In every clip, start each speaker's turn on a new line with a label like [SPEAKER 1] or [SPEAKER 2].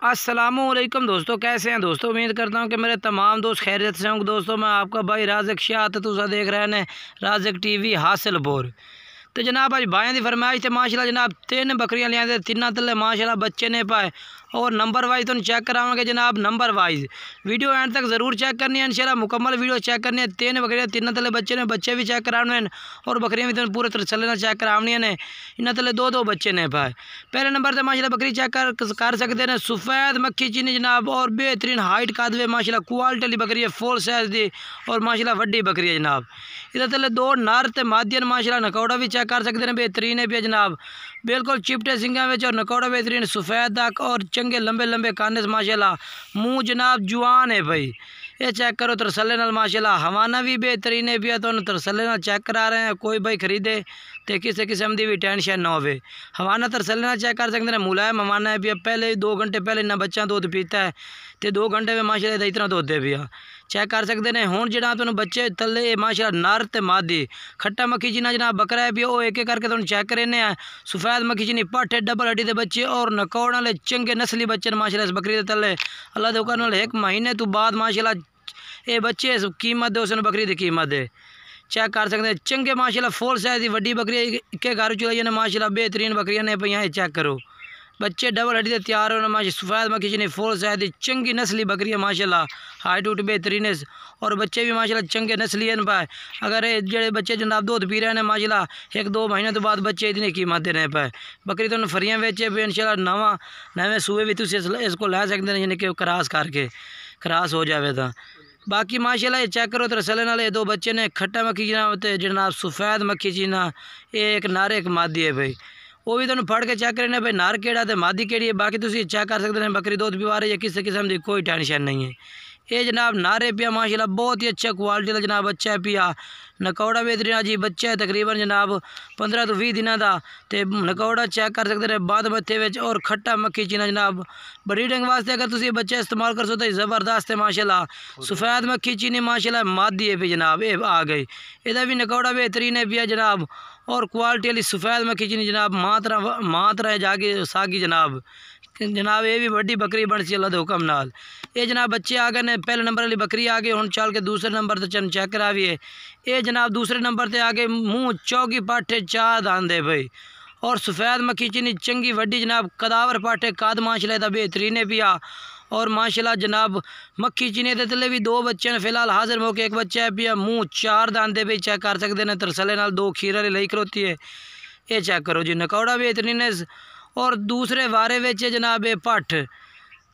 [SPEAKER 1] अस्सलामुअलैकुम दोस्तों, कैसे हैं दोस्तों। उम्मीद करता हूं कि मेरे तमाम दोस्त खैरियत से होंगे। दोस्तों मैं आपका भाई राज़िक शाह तुसा देख रहे हैं राज़िक टीवी हासिलपुर। तो जनाब आज भाइयों की फरमाइश थे माशाल्लाह जनाब 3 बकरियां लिया, 3 तले माशाल्लाह बच्चे ने पाए और नंबर वाइज तो चेक कराएंगे जनाब। नंबर वाइज वीडियो एंड तक ज़रूर चेक करनी है इंशाल्लाह, मुकम्मल वीडियो चेक करनी है। 3 बकरियां 3 तले बच्चे ने, बच्चे भी चेक कराने हैं और बकरियां भी तो पूरे तरह चलना चेक करानी है। इन तले 2 बच्चे ने पाए। पहले नंबर से माशाल्लाह बकरी चेक कर सकते हैं, सफ़ेद मक्खी चीनी जनाब और बेहतरीन हाइट कादवे माशाल्लाह क्वालिटी वाली बकरी है, फुल साइज दी और माशाल्लाह वड्डी बकरी है जनाब। इधर तले 2 नर ते मादियन माशाल्लाह नकौड़ा भी चेक कर सकते हैं, बेहतरीन है भी जनाब, बिल्कुल चिपटे सिंगा में और नकौड़ा बेहतरीन सफ़ेद तक और चंगे लंबे लंबे काने से माशाल्लाह। मुँह जनाब जुआन है भाई, ये चेक करो तरसले नाल माशाल्लाह। हवाना भी बेहतरीन है भी तो तरसले नाल चेक करा रहे हैं। कोई भाई खरीदे तो किसी किस्म की भी टेंशन ना हो। हवाना तरसले नाल चेक कर सकते हैं, मुलायम हवाना है भी। पहले 2 घंटे पहले इन्ना बच्चा दूध पीता है तो 2 घंटे में माशाल्लाह इतना दूध दे भी चेक कर सकते हैं। हुण जनाब तुहानूं बच्चे तले माशाल्लाह नर ते मादी खट्टा मक्खी जिन्ना जनाब बकरा है भी वो एक एक करके तुहानूं चेक करेने हैं। सफ़ेद मक्खी जिन्नी पट्ठ डबल हड्डी के बच्चे और नकौड़ वाले चंगे नस्ली बच्चे माशाल्लाह इस बकरी के तले। अल्लाह दे हुक्म नाल 1 महीने तो बाद माशाल्लाह ये बच्चे कीमत दे उसने बकरी की कीमत दे चेक कर सकते हैं। चंगे माशाल्लाह फुल साइज की वड्डी बकरी एक घर चलाई ने माशाल्लाह, बेहतरीन बकरियां ने पई हैं। चेक करो बच्चे डबल हड्डी से तैयार होने माशा। सफ़ेद मक्खी जिन्हें फुल साइज की चंगी नस्ली बकरी है माशाल्लाह, हाइट उट बेहतरीन है और बच्चे भी माशाल्लाह चंगे नस्ली हैं पाए। अगर ये जेडे बच्चे जनाब दूध पी रहे हैं माशाल्लाह 1-2 महीने तो बाद बच्चे इतनी कीमत दे रहे पाए। बकरी तो फरियाँ बेचे भी इंशाल्लाह नवे सूए भी तुम इसको लै सकते हैं, यानी कि क्रॉस करके क्रॉस हो जाए तो। बाकी माशाल्लाह ये चेक करो तरसले नाल 2 बच्चे ने खट्टा मक्खी जनाब सफ़ेद मक्खी जीना, एक नर एक मादी है भाई। वो भी तुम फड़ के चेक करने भाई नर केड़ा तो मादी केड़ी है। बाकी तुम चेक कर सकते हैं बकरी दूध पिवा रही है, किसी किस्म की कोई टेंशन नहीं है। ये जनाब नारे पिया माशाल्लाह, बहुत ही अच्छा क्वालिटी का जनाब बच्चा है पिया। नकौड़ा बेहतरीन जी बच्चा है तकरीबन जनाब 15 तो 20 दिनों का। तो नकौड़ा चेक कर सकते हैं बाद मत्थे में और खट्टा मक्खी चीना जनाब। ब्रीडिंग वास्ते अगर तुम बच्चा इस्तेमाल कर सकते ज़बरदस्त है माशाल्लाह। सफ़ेद मक्खी चीनी माशाल्लाह मादी है भी जनाब, ये आ गई। इधर भी नकौड़ा बेहतरीन है पिया जनाब और क्वालिटी वाली सफ़ेद मक्खी चीनी जनाब मात्रा जागी सागी जनाब। ये भी बड़ी बकरी बन सी अल्लाह के हुक्म नाल। ये जनाब बच्चे आ गए ने, पहले नंबर वाली बकरी आ गई। हुण चल के दूसरे नंबर से चन चेक कराविए। ये जनाब दूसरे नंबर से आ गए, मुँह चौकी पाठे 4 दांत है भाई और सफ़ेद मक्खी चीनी चंगी वड्डी जनाब, कदावर पाठे काद माशाल्लाह बेहतरीन है पिया और माशाल्लाह जनाब मक्खी चीनी के तले भी 2 बच्चे ने फिलहाल हाजिर मौके। एक बच्चा है पिया, मुँह 4 दांत भाई चेक कर सकते हैं। तरसले नाल 2 खीर वाली लई खरोती है। ये चेक करो जी नकौड़ा बेहतरीन है और दूसरे वारे में जनाब ये पट्ठ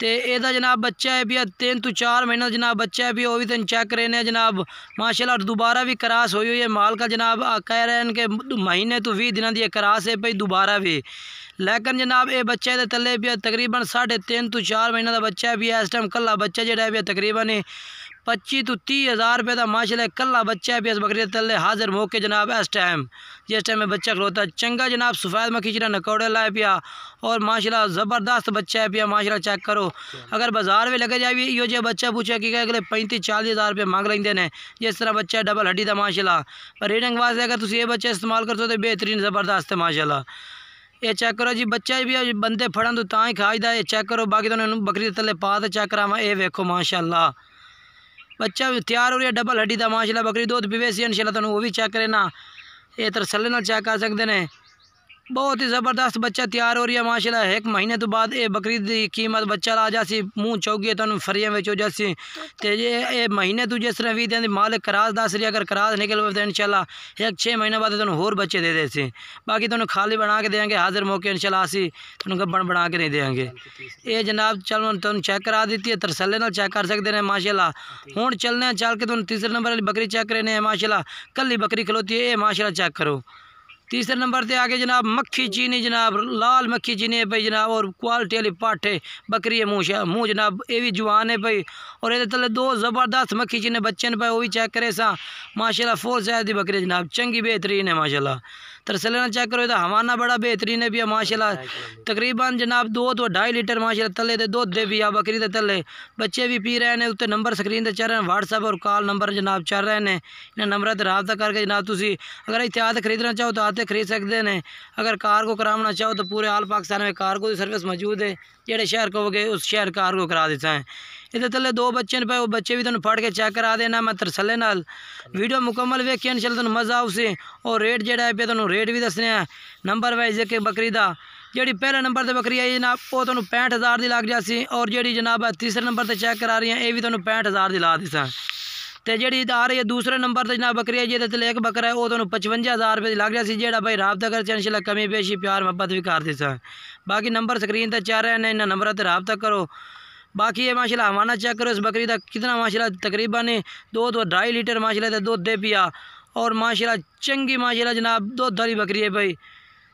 [SPEAKER 1] तो यदा जनाब बच्चा है भी 3 तो 4 महीना जनाब बच्चा है भी, वो भी तीन चेक करेने जनाब माशाल्लाह। दोबारा भी क्रॉस हुई है माल का जनाब, कह रहे हैं कि महीने तो 20 दिन की क्रॉस है भाई दोबारा भी। लेकिन जनाब ये बच्चे के तले भी तकरीबन 3.5 तो 4 महीने का बच्चा भी है। इस टाइम कल्ला बच्चा जो है तकरीबन 25 तो 30 हज़ार रुपये का माशाल्लाह कल्ला बच्चा भी इस बकरी तले हाजिर मौके जनाब। इस टाइम जिस टाइम में बच्चा खलोता चंगा जनाब सफ़ेद मक्खी चीना नकौड़े लाए पिया और माशाल्लाह ज़बरदस्त बच्चा है पिया माशाल्लाह। चेक करो अगर बाजार में लगे जाए यो जो बच्चा पूछा कि अगले 35-40 हज़ार रुपये मांग लेंगे ने। जिस तरह बच्चा डबल हड्डी का माशाल्लाह, पर रीडिंग वास्ते अगर तुम ये बच्चा इस्तेमाल कर सकते बेहतरीन ज़बरदस्त है माशाल्लाह। ये चेक करो जी बच्चा भी बंदे फड़न तो ही खाईदा। ये चेक करो बाकी तो बकरी तले पा तो चेक करावा। ये वेखो माशाल्लाह बच्चा भी तैयार हो रही है डबल हड्डी का माशाल्लाह। बकरी दूध पीवे सी इंशाल्लाह तुहानूं वो भी चेक करे ना। ये तरसले नाल चेक कर सकते हैं, बहुत ही ज़बरदस्त बच्चा तैयार हो रही है माशाल्लाह। 1 महीने तो बाद ये बकरी की कीमत बच्चा ला जासी, मुँह चौकी तुम फरियाँ में हो जासी। तो ये महीने तो जिस तरह 20 दिन माल क्रॉस दस रही, अगर क्रॉस निकल तो इंशाल्लाह 1-6 महीने बाद तुम होर बच्चे दे देसी। बाकी तुम खाली बना के देंगे हाजिर मौके इंशाल्लाह आसी तुम गब्बन बना के नहीं देंगे। ये जनाब चलो तुम चेक करा देती है, तरसले नाल चेक कर सकते हैं माशाल्लाह। हुण चलने चल के तुम तीसरे नंबर वाली बकरी चेक करने माशाल्लाह, कल्ली बकरी खलोती है ये माशाल्लाह। चेक करो तीसरे नंबर पे आगे जनाब मक्खी चीनी जनाब, लाल मक्खी चीनी है भाई जनाब और क्वालिटी वाली पाठ है बकरी है। मुँह जनाब ये भी जुआन है भाई और ये तले 2 ज़बरदस्त मक्खी चीनी बच्चे ने पाए, वो भी चेक करे सा माशाल्लाह। फुल साइज की बकरी जनाब चंगी बेहतरीन है माशाल्लाह। तरसले ना चेक करो, हवाना बड़ा बेहतरीन है भी माशाल्लाह। तकरीबन जनाब 2 तो 2.5 लीटर माशाल्लाह तले दे दुध दे भी आ बकरी दे तले बच्चे भी पी रहे हैं। उत्ते नंबर स्क्रीन ते चल रहे हैं, व्हाट्सएप और कॉल नंबर जनाब चल रहे हैं। इन्हें नंबर पर रब्ता करके जनाब तुसी अगर इत्थे आते खरीदना चाहो तो आते खरीद सकते हैं। अगर कार को कराना चाहो तो पूरे आल पाकिस्तान में कार को सर्विस मौजूद है, जेड़े शहर कहोगे उस शहर कार को करा देता है। इधर थले 2 बच्चे ने पे, वो बच्चे भी तुम फट के चेक करा देना। मैं तरसले नाल वीडियो मुकम्मल वेखिए इंशाल्लाह तुम मज़ा आउसे। और रेट जेड़ा है पे तुम रेट भी दसने हैं नंबर वाइज एक बकरी दा। जी पहले नंबर पर बकरी आई जनाब वो तुम 65,000 की लग जासी, और जी जनाब तीसरे नंबर पर चेक करा रही है ये भी तुम 65,000 की ला दिसा। तो जी आ रही है दूसरे नंबर पर जनाब बकरी है जी एक बकरा है वो तुम 55,000 रुपये की लग जासी। जेड़ा भाई रब्ता कर इंशाल्लाह कमी पेशी प्यार मोहब्बत भी कर दिसा। बाकी नंबर स्क्रीन पर चल रहे हैं, इन नंबर पर रब्ता करो। बाकी ये माशाल्लाह हवाना चेक करो इस बकरी का कितना माशाल्लाह तकरीबन 2 तो 2.5 लीटर माशाल्लाह दुध दे पिया। और माशाल्लाह चंगी माशाल्लाह जनाब दुध वाली बकरी है भाई।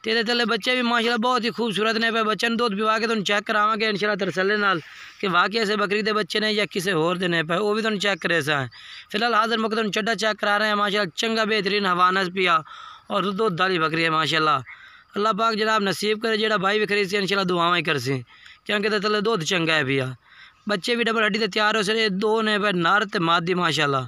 [SPEAKER 1] तेरे तले बच्चे भी माशाल्लाह बहुत ही खूबसूरत ने पे। बच्चे दूध पिवा के तुम चेक करावांगे इंशाल्लाह तरसले नाल कि वाकई ऐसे बकरी के बच्चे ने या किसी होर दे ने पे, वो भी तुम चेक करे सा। फिलहाल हाजिर मौके तुम चड्डा चेक करा रहे हैं माशाल्लाह चंगा बेहतरीन हवाना पिया और दुध वाली बकरी है माशाल्लाह। अल्लाह पाक जनाब नसीब करे जेड़ा भाई भी खरीद से इंशाल्लाह दुआएं ही कर सी, क्योंकि तले दुध चंगा है पिया। बच्चे भी डबल हड्डी से तैयार हो सके 2 ने पे नर ते मादी माशाल्लाह।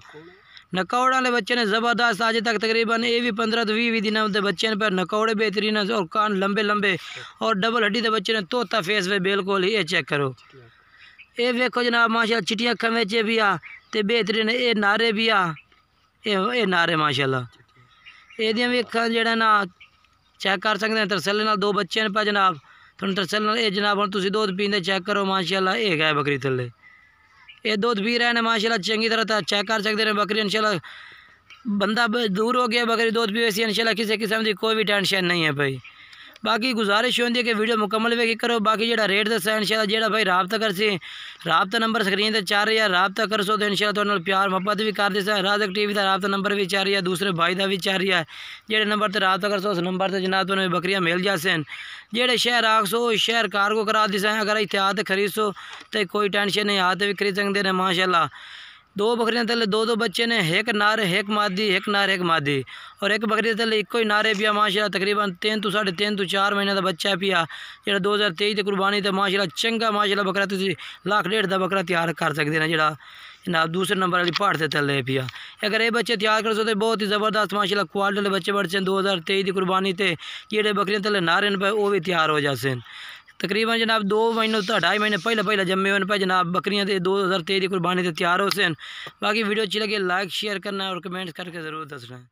[SPEAKER 1] नकौड़ वाले बच्चे ने ज़बरदस्त आज तक तकरीबन ये भी 15 तो 20 दिनों के बच्चे ने पर नकौड़े बेहतरीन है और कान लंबे लंबे और डबल हड्डी के बच्चे ने तोता फेस वे बिल्कुल ही। ये चेक करो ये वेखो जनाब माशाल्लाह चिट्टियां अखां विच भी आ ते बेहतरीन ये नारे भी आ ये नारे माशाल्लाह। एदियां भी अखां जेड़ा ना चेक कर सकते हैं तरसले नाल 2 बच्चे ने पर जनाब तुम तरसले नाल। ये जनाब हम तुसीं दुध पींदे चेक करो माशाल्लाह ये है बकरी थल्ले ये दूध पी रहे हैं माशाल्लाह चंगी तरह चेक कर सकते हैं बकरी इंशाल्लाह। बंदा दूर हो गया बकरी दूध पी वैसी इंशाल्लाह किसी किस्म की कोई भी टेंशन नहीं है भाई। बाकी गुजारिश होती है कि वीडियो मुकम्मल वेखी करो। बाकी जो रेट दसा इंशाल्लाह जेड़ा भाई रब्ता कर सी रब्ता नंबर स्क्रीन पर चल रही है रब्ता कर सो तो इंशाल्लाह तुहाडे नाल प्यार मोहब्बत भी कर देसा। राज़क टीवी का रब्ता नंबर भी चल रही है, दूसरे भाई का भी चल रही है। जेड़े नंबर पर रब्ता कर सो उस नंबर पर जनाब तुहानू बकरियाँ मिल जासन। जेड़े शहर आख सो शहर कार को करा दिसा। अगर इत्थे आते खरीद सो तो कोई टेंशन नहीं, आते भी खरीद सकते हैं माशाल्लाह। 2 बकरियां तले 2 बच्चे ने, एक नार एक मादी एक नार एक मादी। और एक बकरी तले एक ही नारे पिया माशाल्लाह तकरीबन 3 तो 3.5 तो 4 महीने का बच्चा पिया जो 2023 की कुर्बानी तो माशाल्लाह चंगा माशाल्लाह बकरा तुम 1.5 लाख का बकरा तैयार कर सकते हैं जेड़ा जनाब दूसरे नंबर वाली पहाड़ से तले पिया। अगर ये बच्चे तैयार कर सो तो बहुत ही ज़बरदस्त माशाल्लाह क्वालिटी बच्चे बढ़ते हैं 2023 की कुर्बानी से जेडे बकरियां तले नारे पे वो भी तैयार हो जाते। तकरीबन जनाब 2 महीने तो 2.5 महीने पहले जम्मे हुए पे जनाब बकरियां 2023 की कुर्बानी से तैयार हो सन। बाकी वीडियो अच्छी लगे लाइक शेयर करना और कमेंट करके ज़रूर दसना।